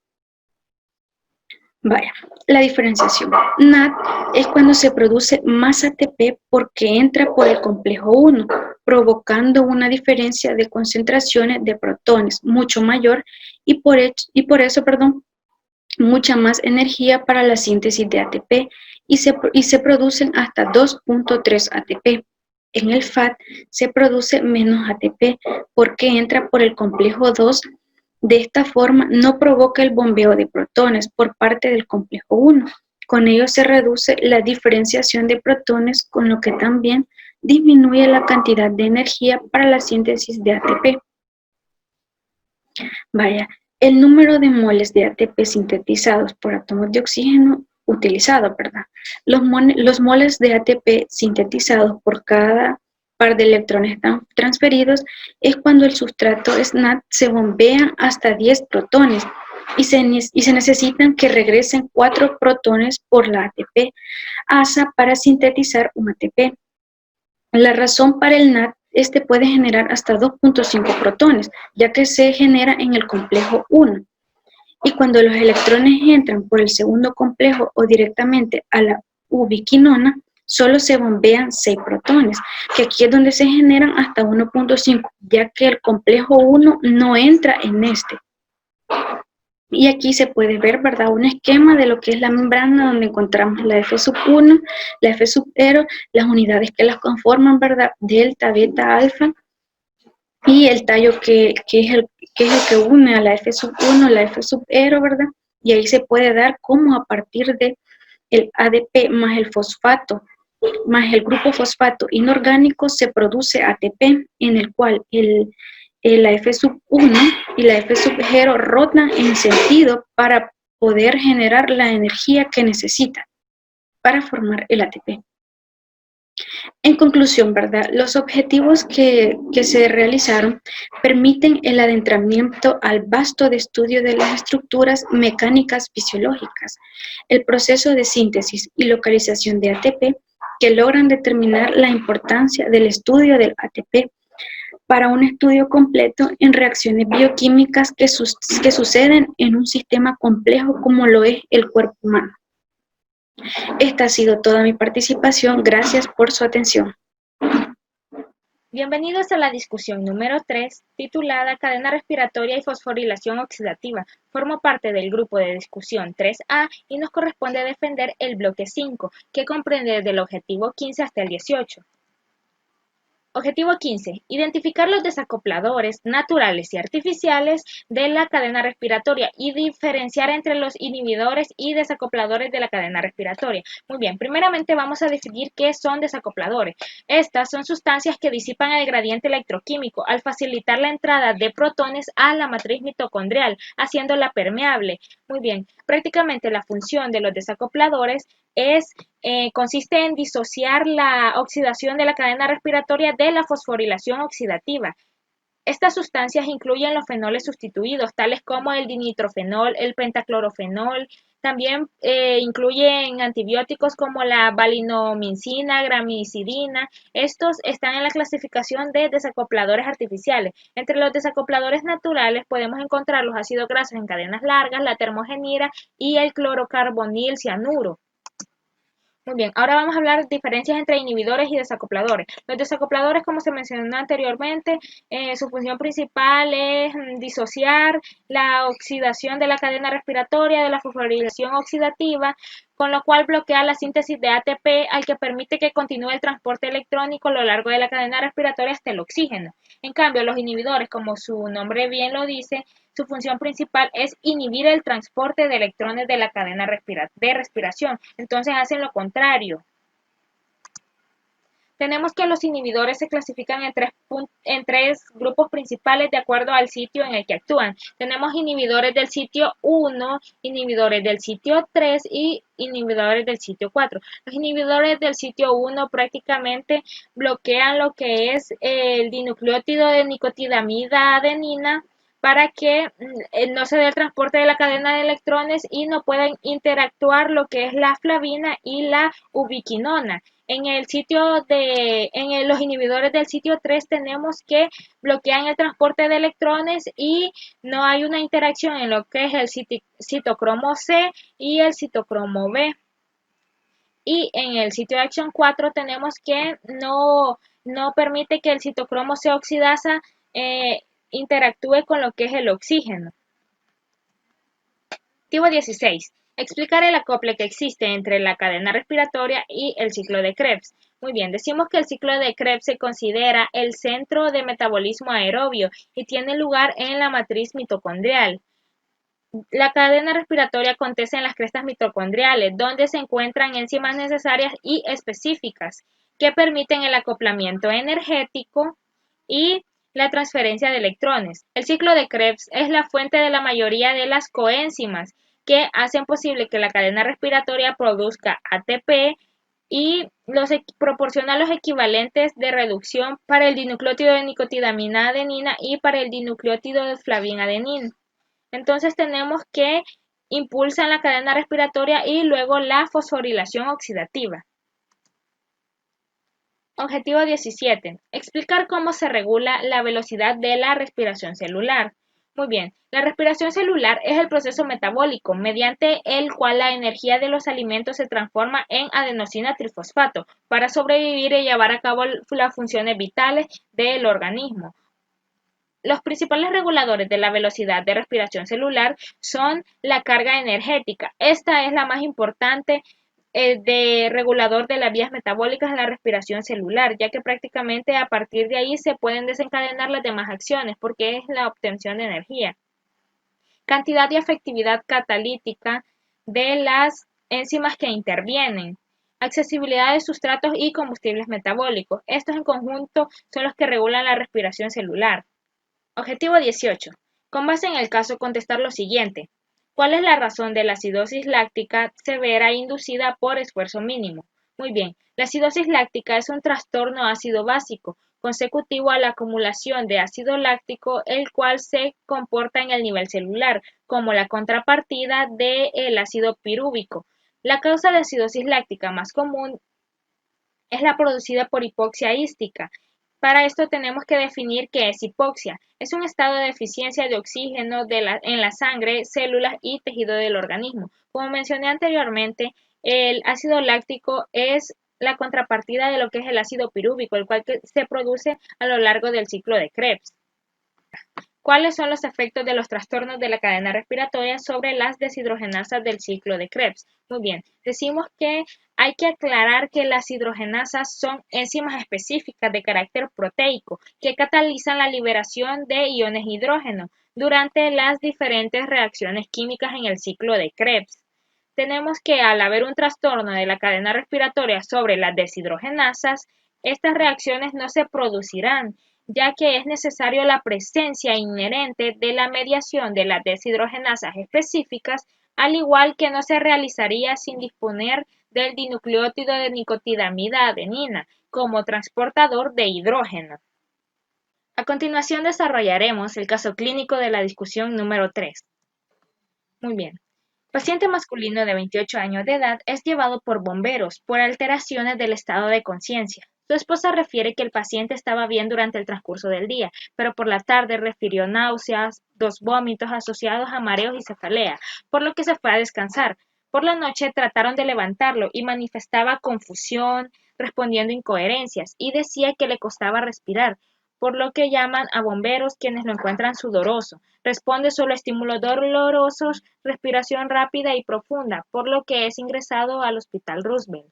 Vaya, la diferenciación. NAD es cuando se produce más ATP porque entra por el complejo 1, provocando una diferencia de concentraciones de protones mucho mayor y por eso, mucha más energía para la síntesis de ATP y se producen hasta 2.3 ATP. En el FAD se produce menos ATP porque entra por el complejo 2. De esta forma no provoca el bombeo de protones por parte del complejo 1. Con ello se reduce la diferenciación de protones, con lo que también disminuye la cantidad de energía para la síntesis de ATP. Vaya, el número de moles de ATP sintetizados por átomos de oxígeno utilizados, ¿verdad? Los moles de ATP sintetizados por cada par de electrones transferidos es cuando el sustrato SNAD se bombea hasta 10 protones y se necesitan que regresen 4 protones por la ATP ASA para sintetizar un ATP. La razón para el NAD puede generar hasta 2.5 protones, ya que se genera en el complejo 1. Y cuando los electrones entran por el segundo complejo o directamente a la ubiquinona, solo se bombean 6 protones, que aquí es donde se generan hasta 1.5, ya que el complejo 1 no entra en este. Y aquí se puede ver, ¿verdad?, un esquema de lo que es la membrana donde encontramos la F1, la F0, las unidades que las conforman, ¿verdad?, delta, beta, alfa, y el tallo que es el que une a la F1, la F0, ¿verdad? Y ahí se puede dar cómo a partir de el ADP más el fosfato, más el grupo fosfato inorgánico se produce ATP, en el cual la F1 y la F0 rotan en sentido para poder generar la energía que necesita para formar el ATP. En conclusión, ¿verdad? Los objetivos que se realizaron permiten el adentramiento al vasto de estudio de las estructuras mecánicas fisiológicas, el proceso de síntesis y localización de ATP que logran determinar la importancia del estudio del ATP para un estudio completo en reacciones bioquímicas que suceden en un sistema complejo como lo es el cuerpo humano. Esta ha sido toda mi participación. Gracias por su atención. Bienvenidos a la discusión número 3, titulada Cadena respiratoria y fosforilación oxidativa. Formo parte del grupo de discusión 3A y nos corresponde defender el bloque 5, que comprende desde el objetivo 15 hasta el 18. Objetivo 15. Identificar los desacopladores naturales y artificiales de la cadena respiratoria y diferenciar entre los inhibidores y desacopladores de la cadena respiratoria. Muy bien, primeramente vamos a definir qué son desacopladores. Estas son sustancias que disipan el gradiente electroquímico al facilitar la entrada de protones a la matriz mitocondrial, haciéndola permeable. Muy bien, prácticamente la función de los desacopladores consiste en disociar la oxidación de la cadena respiratoria de la fosforilación oxidativa. Estas sustancias incluyen los fenoles sustituidos, tales como el dinitrofenol, el pentaclorofenol. También incluyen antibióticos como la valinomicina, gramicidina. Estos están en la clasificación de desacopladores artificiales. Entre los desacopladores naturales podemos encontrar los ácidos grasos en cadenas largas, la termogenira y el clorocarbonil cianuro. Muy bien, ahora vamos a hablar de diferencias entre inhibidores y desacopladores. Los desacopladores, como se mencionó anteriormente, su función principal es disociar la oxidación de la cadena respiratoria de la fosforilación oxidativa, con lo cual bloquea la síntesis de ATP, al que permite que continúe el transporte electrónico a lo largo de la cadena respiratoria hasta el oxígeno. En cambio, los inhibidores, como su nombre bien lo dice, su función principal es inhibir el transporte de electrones de la cadena de respiración. Entonces hacen lo contrario. Tenemos que los inhibidores se clasifican en tres grupos principales de acuerdo al sitio en el que actúan. Tenemos inhibidores del sitio 1, inhibidores del sitio 3 y inhibidores del sitio 4. Los inhibidores del sitio 1 prácticamente bloquean lo que es el dinucleótido de nicotinamida adenina para que no se dé el transporte de la cadena de electrones y no puedan interactuar lo que es la flavina y la ubiquinona. Los inhibidores del sitio 3 tenemos que bloquean el transporte de electrones y no hay una interacción en lo que es el citocromo C y el citocromo B. Y en el sitio de acción 4 tenemos que no permite que el citocromo C oxidasa interactúe con lo que es el oxígeno. Objetivo 16. Explicar el acople que existe entre la cadena respiratoria y el ciclo de Krebs. Muy bien, decimos que el ciclo de Krebs se considera el centro de metabolismo aerobio y tiene lugar en la matriz mitocondrial. La cadena respiratoria acontece en las crestas mitocondriales, donde se encuentran enzimas necesarias y específicas que permiten el acoplamiento energético y la transferencia de electrones. El ciclo de Krebs es la fuente de la mayoría de las coenzimas que hacen posible que la cadena respiratoria produzca ATP y proporciona los equivalentes de reducción para el dinucleótido de nicotinamida adenina y para el dinucleótido de flavina-adenina. Entonces tenemos que impulsan la cadena respiratoria y luego la fosforilación oxidativa. Objetivo 17. Explicar cómo se regula la velocidad de la respiración celular. Muy bien, la respiración celular es el proceso metabólico mediante el cual la energía de los alimentos se transforma en adenosina trifosfato para sobrevivir y llevar a cabo las funciones vitales del organismo. Los principales reguladores de la velocidad de respiración celular son la carga energética. Esta es la más importante de regulador de las vías metabólicas de la respiración celular, ya que prácticamente a partir de ahí se pueden desencadenar las demás acciones, porque es la obtención de energía. Cantidad y efectividad catalítica de las enzimas que intervienen. Accesibilidad de sustratos y combustibles metabólicos. Estos en conjunto son los que regulan la respiración celular. Objetivo 18. Con base en el caso, contestar lo siguiente. ¿Cuál es la razón de la acidosis láctica severa inducida por esfuerzo mínimo? Muy bien, la acidosis láctica es un trastorno ácido-básico consecutivo a la acumulación de ácido láctico, el cual se comporta en el nivel celular, como la contrapartida del ácido pirúvico. La causa de acidosis láctica más común es la producida por hipoxia ística. Para esto tenemos que definir qué es hipoxia. Es un estado de deficiencia de oxígeno en la sangre, células y tejido del organismo. Como mencioné anteriormente, el ácido láctico es la contrapartida de lo que es el ácido pirúvico, el cual se produce a lo largo del ciclo de Krebs. ¿Cuáles son los efectos de los trastornos de la cadena respiratoria sobre las deshidrogenasas del ciclo de Krebs? Muy bien, decimos que hay que aclarar que las hidrogenasas son enzimas específicas de carácter proteico que catalizan la liberación de iones hidrógeno durante las diferentes reacciones químicas en el ciclo de Krebs. Tenemos que al haber un trastorno de la cadena respiratoria sobre las deshidrogenasas, estas reacciones no se producirán, ya que es necesario la presencia inherente de la mediación de las deshidrogenasas específicas, al igual que no se realizaría sin disponer del dinucleótido de nicotinamida adenina como transportador de hidrógeno. A continuación desarrollaremos el caso clínico de la discusión número 3. Muy bien. Paciente masculino de 28 años de edad es llevado por bomberos por alteraciones del estado de conciencia. Su esposa refiere que el paciente estaba bien durante el transcurso del día, pero por la tarde refirió náuseas, 2 vómitos asociados a mareos y cefalea, por lo que se fue a descansar. Por la noche trataron de levantarlo y manifestaba confusión, respondiendo incoherencias y decía que le costaba respirar, por lo que llaman a bomberos quienes lo encuentran sudoroso. Responde solo a estímulos dolorosos, respiración rápida y profunda, por lo que es ingresado al Hospital Roosevelt.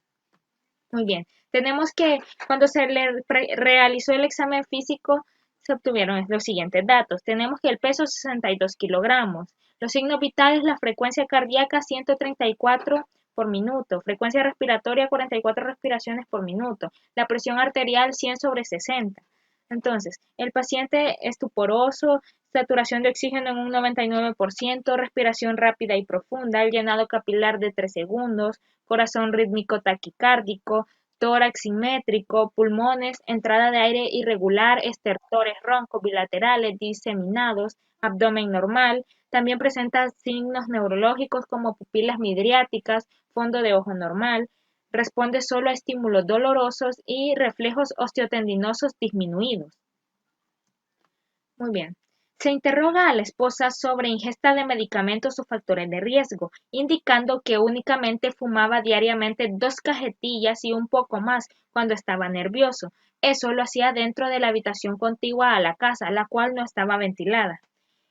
Muy bien, tenemos que cuando se le realizó el examen físico, se obtuvieron los siguientes datos. Tenemos que el peso 62 kilogramos, los signos vitales, la frecuencia cardíaca 134 por minuto, frecuencia respiratoria 44 respiraciones por minuto, la presión arterial 100/60. Entonces, el paciente estuporoso, saturación de oxígeno en un 99%, respiración rápida y profunda, el llenado capilar de 3 segundos, corazón rítmico taquicárdico, tórax simétrico, pulmones, entrada de aire irregular, estertores roncos bilaterales diseminados, abdomen normal. También presenta signos neurológicos como pupilas midriáticas, fondo de ojo normal. Responde solo a estímulos dolorosos y reflejos osteotendinosos disminuidos. Muy bien. Se interroga a la esposa sobre ingesta de medicamentos o factores de riesgo, indicando que únicamente fumaba diariamente 2 cajetillas y un poco más cuando estaba nervioso. Eso lo hacía dentro de la habitación contigua a la casa, la cual no estaba ventilada.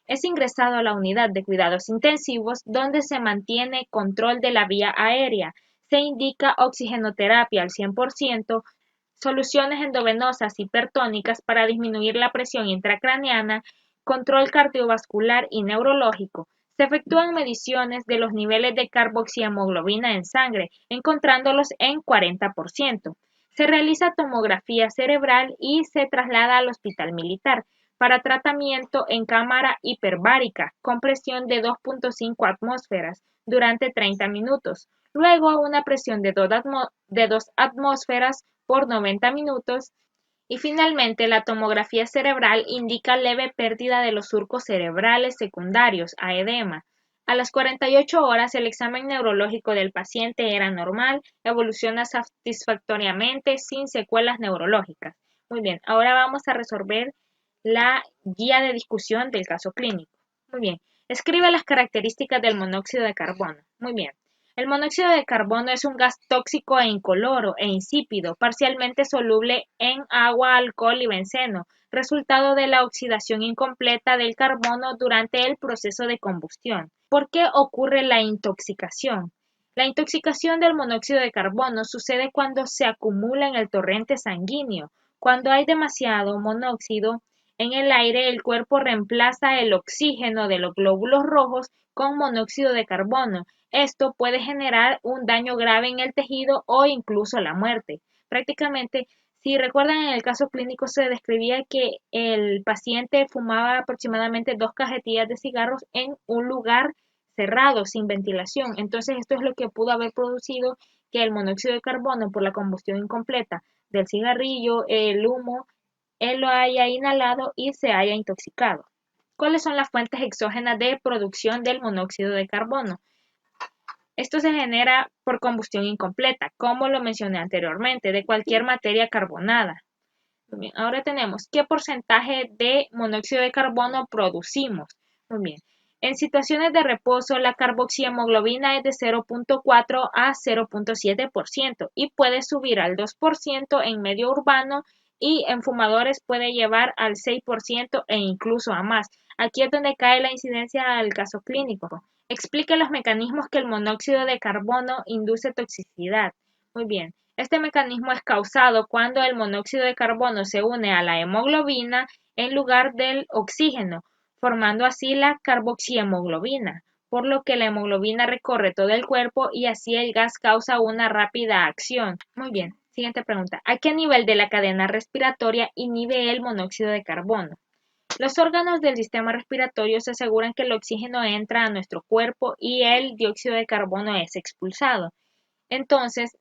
Es ingresado a la unidad de cuidados intensivos, donde se mantiene control de la vía aérea. Se indica oxigenoterapia al 100%, soluciones endovenosas hipertónicas para disminuir la presión intracraneana, control cardiovascular y neurológico. Se efectúan mediciones de los niveles de carboxihemoglobina en sangre, encontrándolos en 40%. Se realiza tomografía cerebral y se traslada al hospital militar para tratamiento en cámara hiperbárica con presión de 2.5 atmósferas durante 30 minutos. Luego a una presión de 2 atmósferas por 90 minutos. Y finalmente, la tomografía cerebral indica leve pérdida de los surcos cerebrales secundarios, a edema. A las 48 horas, el examen neurológico del paciente era normal, evoluciona satisfactoriamente sin secuelas neurológicas. Muy bien, ahora vamos a resolver la guía de discusión del caso clínico. Muy bien, escribe las características del monóxido de carbono. Muy bien. El monóxido de carbono es un gas tóxico e incoloro e insípido, parcialmente soluble en agua, alcohol y benceno, resultado de la oxidación incompleta del carbono durante el proceso de combustión. ¿Por qué ocurre la intoxicación? La intoxicación del monóxido de carbono sucede cuando se acumula en el torrente sanguíneo. Cuando hay demasiado monóxido en el aire, el cuerpo reemplaza el oxígeno de los glóbulos rojos con monóxido de carbono. Esto puede generar un daño grave en el tejido o incluso la muerte. Prácticamente, si recuerdan, en el caso clínico se describía que el paciente fumaba aproximadamente 2 cajetillas de cigarros en un lugar cerrado, sin ventilación. Entonces, esto es lo que pudo haber producido que el monóxido de carbono, por la combustión incompleta del cigarrillo, el humo, él lo haya inhalado y se haya intoxicado. ¿Cuáles son las fuentes exógenas de producción del monóxido de carbono? Esto se genera por combustión incompleta, como lo mencioné anteriormente, de cualquier materia carbonada. Muy bien, ahora tenemos qué porcentaje de monóxido de carbono producimos. Muy bien, en situaciones de reposo la carboxihemoglobina es de 0.4 a 0.7% y puede subir al 2% en medio urbano y en fumadores puede llevar al 6% e incluso a más. Aquí es donde cae la incidencia al caso clínico. Explique los mecanismos que el monóxido de carbono induce toxicidad. Muy bien, este mecanismo es causado cuando el monóxido de carbono se une a la hemoglobina en lugar del oxígeno, formando así la carboxihemoglobina, por lo que la hemoglobina recorre todo el cuerpo y así el gas causa una rápida acción. Muy bien, siguiente pregunta. ¿A qué nivel de la cadena respiratoria inhibe el monóxido de carbono? Los órganos del sistema respiratorio se aseguran que el oxígeno entra a nuestro cuerpo y el dióxido de carbono es expulsado. Entonces,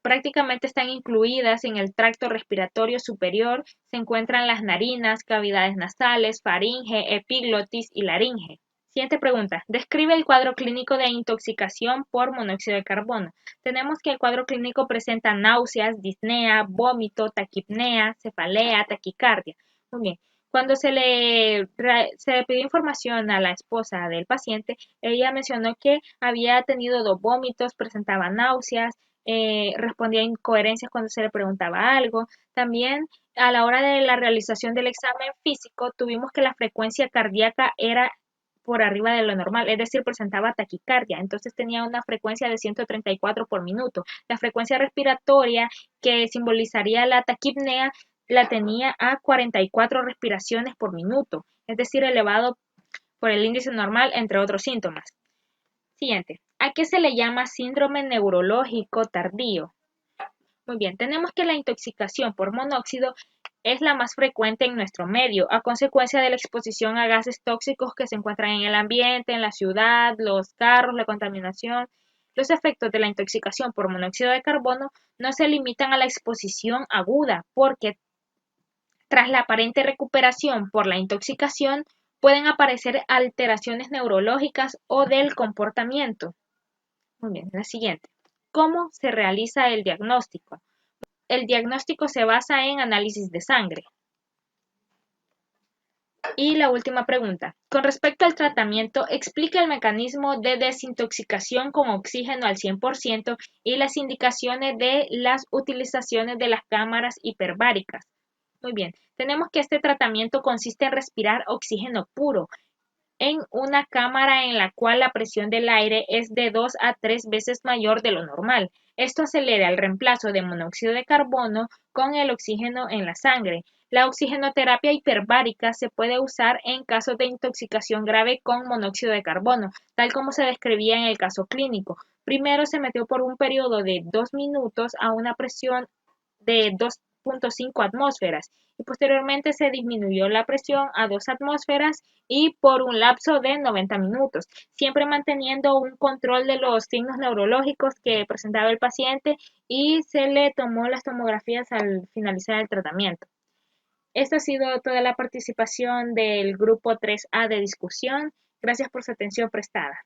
prácticamente están incluidas en el tracto respiratorio superior, se encuentran las narinas, cavidades nasales, faringe, epiglotis y laringe. Siguiente pregunta. Describe el cuadro clínico de intoxicación por monóxido de carbono. Tenemos que el cuadro clínico presenta náuseas, disnea, vómito, taquipnea, cefalea, taquicardia. Muy bien. Cuando se le pidió información a la esposa del paciente, ella mencionó que había tenido 2 vómitos, presentaba náuseas, respondía a incoherencias cuando se le preguntaba algo. También a la hora de la realización del examen físico tuvimos que la frecuencia cardíaca era por arriba de lo normal, es decir, presentaba taquicardia, entonces tenía una frecuencia de 134 por minuto. La frecuencia respiratoria que simbolizaría la taquipnea la tenía a 44 respiraciones por minuto, es decir, elevado por el índice normal, entre otros síntomas. Siguiente. ¿A qué se le llama síndrome neurológico tardío? Muy bien, tenemos que la intoxicación por monóxido es la más frecuente en nuestro medio, a consecuencia de la exposición a gases tóxicos que se encuentran en el ambiente, en la ciudad, los carros, la contaminación. Los efectos de la intoxicación por monóxido de carbono no se limitan a la exposición aguda, porque tras la aparente recuperación por la intoxicación pueden aparecer alteraciones neurológicas o del comportamiento. Muy bien, la siguiente. ¿Cómo se realiza el diagnóstico? El diagnóstico se basa en análisis de sangre. Y la última pregunta. Con respecto al tratamiento, explica el mecanismo de desintoxicación con oxígeno al 100% y las indicaciones de las utilizaciones de las cámaras hiperbáricas. Muy bien, tenemos que este tratamiento consiste en respirar oxígeno puro en una cámara en la cual la presión del aire es de 2 a 3 veces mayor de lo normal. Esto acelera el reemplazo de monóxido de carbono con el oxígeno en la sangre. La oxigenoterapia hiperbárica se puede usar en casos de intoxicación grave con monóxido de carbono, tal como se describía en el caso clínico. Primero se metió por un periodo de 2 minutos a una presión de 2.5 atmósferas y posteriormente se disminuyó la presión a 2 atmósferas y por un lapso de 90 minutos, siempre manteniendo un control de los signos neurológicos que presentaba el paciente y se le tomó las tomografías al finalizar el tratamiento. Esta ha sido toda la participación del grupo 3A de discusión. Gracias por su atención prestada.